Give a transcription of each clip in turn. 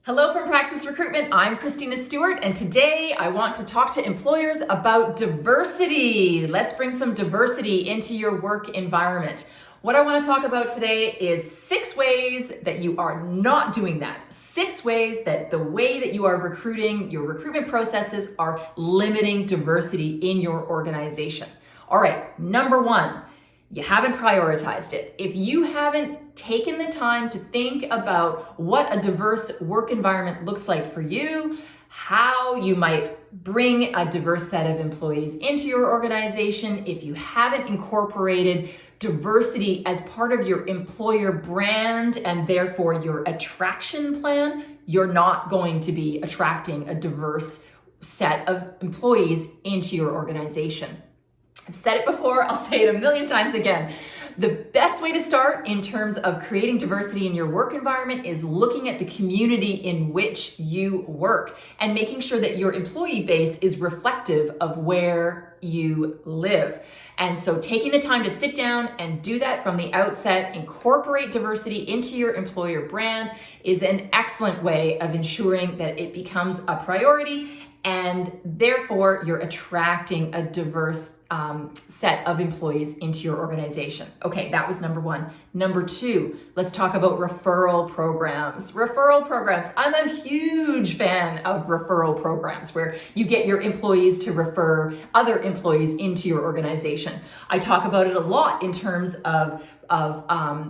Hello from Praxis Recruitment. I'm Christina Stewart, and today I want to talk to employers about diversity. Let's bring some diversity into your work environment. What I want to talk about today is 6 ways that you are not doing that. 6 ways that the way that you are recruiting, your recruitment processes are limiting diversity in your organization. All right, number 1. You haven't prioritized it. If you haven't taken the time to think about what a diverse work environment looks like for you, how you might bring a diverse set of employees into your organization, if you haven't incorporated diversity as part of your employer brand and therefore your attraction plan, you're not going to be attracting a diverse set of employees into your organization. I've said it before, I'll say it a million times again. The best way to start in terms of creating diversity in your work environment is looking at the community in which you work and making sure that your employee base is reflective of where you live. And so taking the time to sit down and do that from the outset, incorporate diversity into your employer brand is an excellent way of ensuring that it becomes a priority and therefore you're attracting a diverse set of employees into your organization. Okay, that was number 1. Number 2, let's talk about referral programs. Referral programs. I'm a huge fan of referral programs where you get your employees to refer other employees into your organization. I talk about it a lot in terms of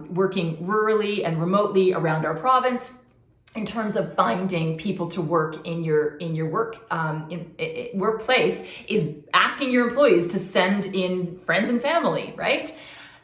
working rurally and remotely around our province, in terms of finding people to work in your workplace, is asking your employees to send in friends and family, right?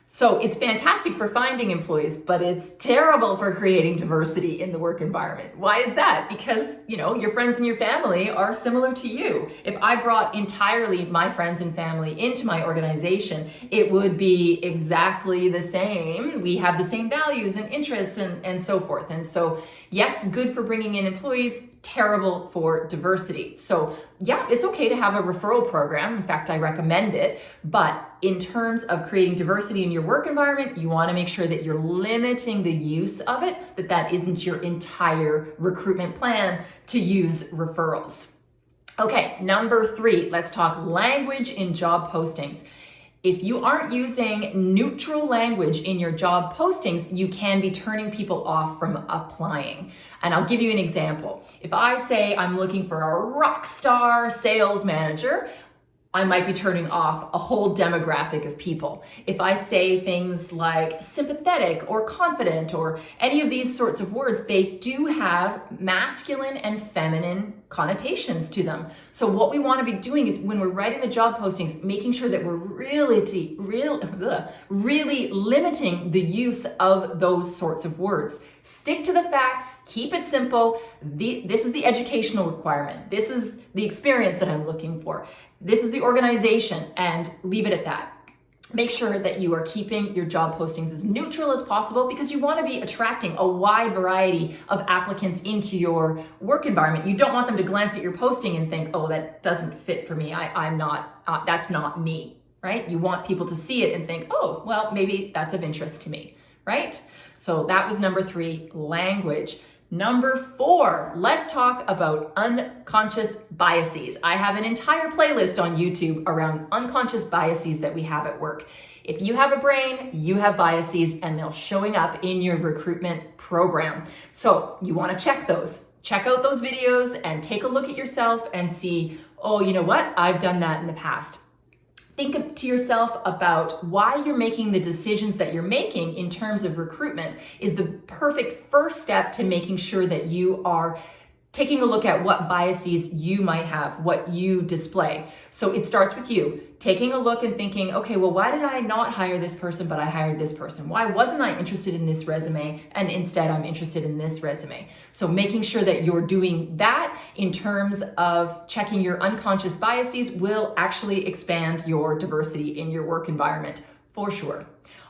So it's fantastic for finding employees, but it's terrible for creating diversity in the work environment. Why is that? Because, your friends and your family are similar to you. If I brought entirely my friends and family into my organization, it would be exactly the same. We have the same values and interests and so forth. And so, yes, good for bringing in employees, terrible for diversity. So yeah, it's okay to have a referral program. In fact, I recommend it. But in terms of creating diversity in your work environment, you want to make sure that you're limiting the use of it, that isn't your entire recruitment plan to use referrals. Okay, number 3, let's talk language in job postings. If you aren't using neutral language in your job postings, you can be turning people off from applying. And I'll give you an example. If I say I'm looking for a rock star sales manager, I might be turning off a whole demographic of people. If I say things like sympathetic or confident or any of these sorts of words, they do have masculine and feminine connotations to them. So what we want to be doing is when we're writing the job postings, making sure that we're really limiting the use of those sorts of words. Stick to the facts, keep it simple. This is the educational requirement. This is the experience that I'm looking for. This is the organization, and leave it at that. Make sure that you are keeping your job postings as neutral as possible because you want to be attracting a wide variety of applicants into your work environment. You don't want them to glance at your posting and think, oh, that doesn't fit for me. I'm not, that's not me, right? You want people to see it and think, oh, well, maybe that's of interest to me, right? So that was number 3, language. Number 4, let's talk about unconscious biases. I have an entire playlist on YouTube around unconscious biases that we have at work. If you have a brain, you have biases and they're showing up in your recruitment program. So you want to check those. Check out those videos and take a look at yourself and see, oh, you know what? I've done that in the past. Think to yourself about why you're making the decisions that you're making in terms of recruitment is the perfect first step to making sure that you are taking a look at what biases you might have, what you display. So it starts with you taking a look and thinking, okay, well, why did I not hire this person, but I hired this person? Why wasn't I interested in this resume and instead I'm interested in this resume? So making sure that you're doing that in terms of checking your unconscious biases will actually expand your diversity in your work environment for sure.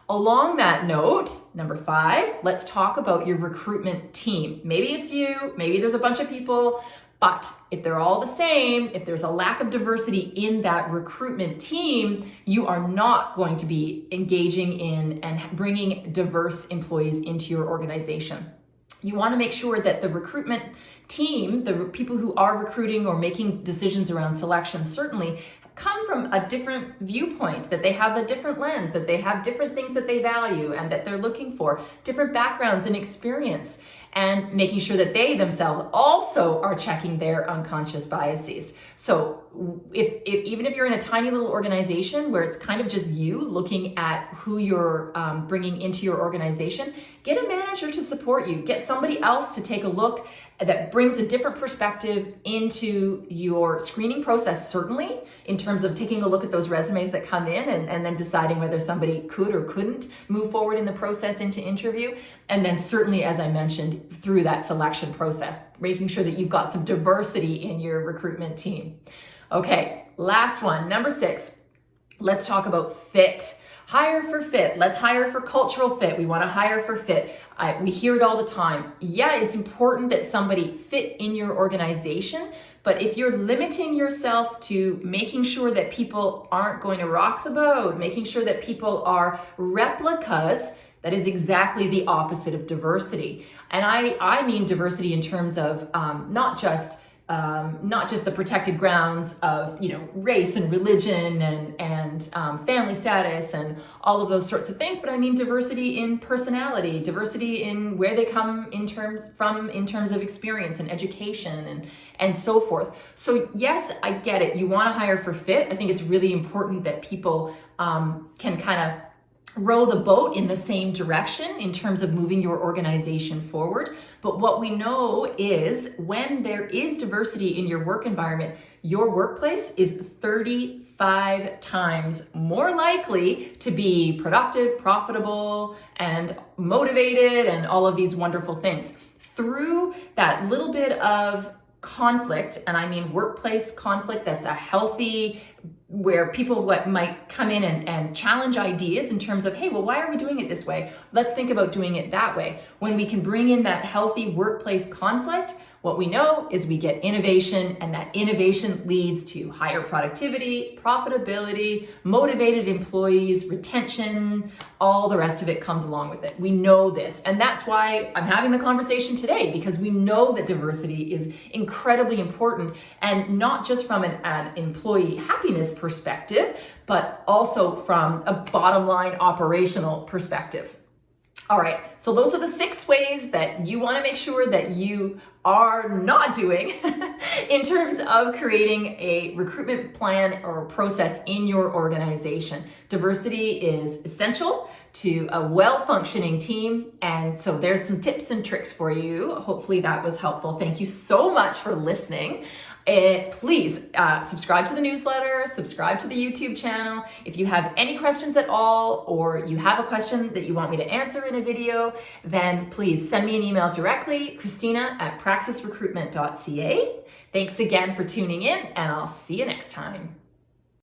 Along that note, number 5, let's talk about your recruitment team. Maybe it's you, maybe there's a bunch of people, but if they're all the same, if there's a lack of diversity in that recruitment team, you are not going to be engaging in and bringing diverse employees into your organization. You want to make sure that the recruitment team, the people who are recruiting or making decisions around selection, certainly come from a different viewpoint, that they have a different lens, that they have different things that they value and that they're looking for, different backgrounds and experience, and making sure that they themselves also are checking their unconscious biases. So even if you're in a tiny little organization where it's kind of just you looking at who you're bringing into your organization, get a manager to support you. Get somebody else to take a look that brings a different perspective into your screening process, certainly in terms of taking a look at those resumes that come in and then deciding whether somebody could or couldn't move forward in the process into interview. And then certainly, as I mentioned, through that selection process, making sure that you've got some diversity in your recruitment team. Okay, last one, number 6. Let's talk about fit. Hire for fit. Let's hire for cultural fit. We want to hire for fit. We hear it all the time. Yeah, it's important that somebody fit in your organization, but if you're limiting yourself to making sure that people aren't going to rock the boat, making sure that people are replicas, that is exactly the opposite of diversity. And I mean diversity in terms of not just the protected grounds of, race and religion and family status and all of those sorts of things, but I mean diversity in personality, diversity in where they come in terms of experience and education and so forth. So yes, I get it. You want to hire for fit. I think it's really important that people can kind of row the boat in the same direction in terms of moving your organization forward. But what we know is when there is diversity in your work environment, your workplace is 35 times more likely to be productive, profitable, and motivated, and all of these wonderful things. Through that little bit of conflict, and I mean workplace conflict that's a healthy, where people might come in and challenge ideas in terms of, hey, well, why are we doing it this way? Let's think about doing it that way. When we can bring in that healthy workplace conflict, what we know is we get innovation, and that innovation leads to higher productivity, profitability, motivated employees, retention, all the rest of it comes along with it. We know this. And that's why I'm having the conversation today, because we know that diversity is incredibly important, and not just from an employee happiness perspective, but also from a bottom line operational perspective. All right, so those are the 6 ways that you want to make sure that you are not doing in terms of creating a recruitment plan or process in your organization. Diversity is essential to a well-functioning team, and so there's some tips and tricks for you. Hopefully that was helpful. Thank you so much for listening. Please subscribe to the newsletter, subscribe to the YouTube channel. If you have any questions at all, or you have a question that you want me to answer in a video, then please send me an email directly, Christina@praxisrecruitment.ca. Thanks again for tuning in, and I'll see you next time.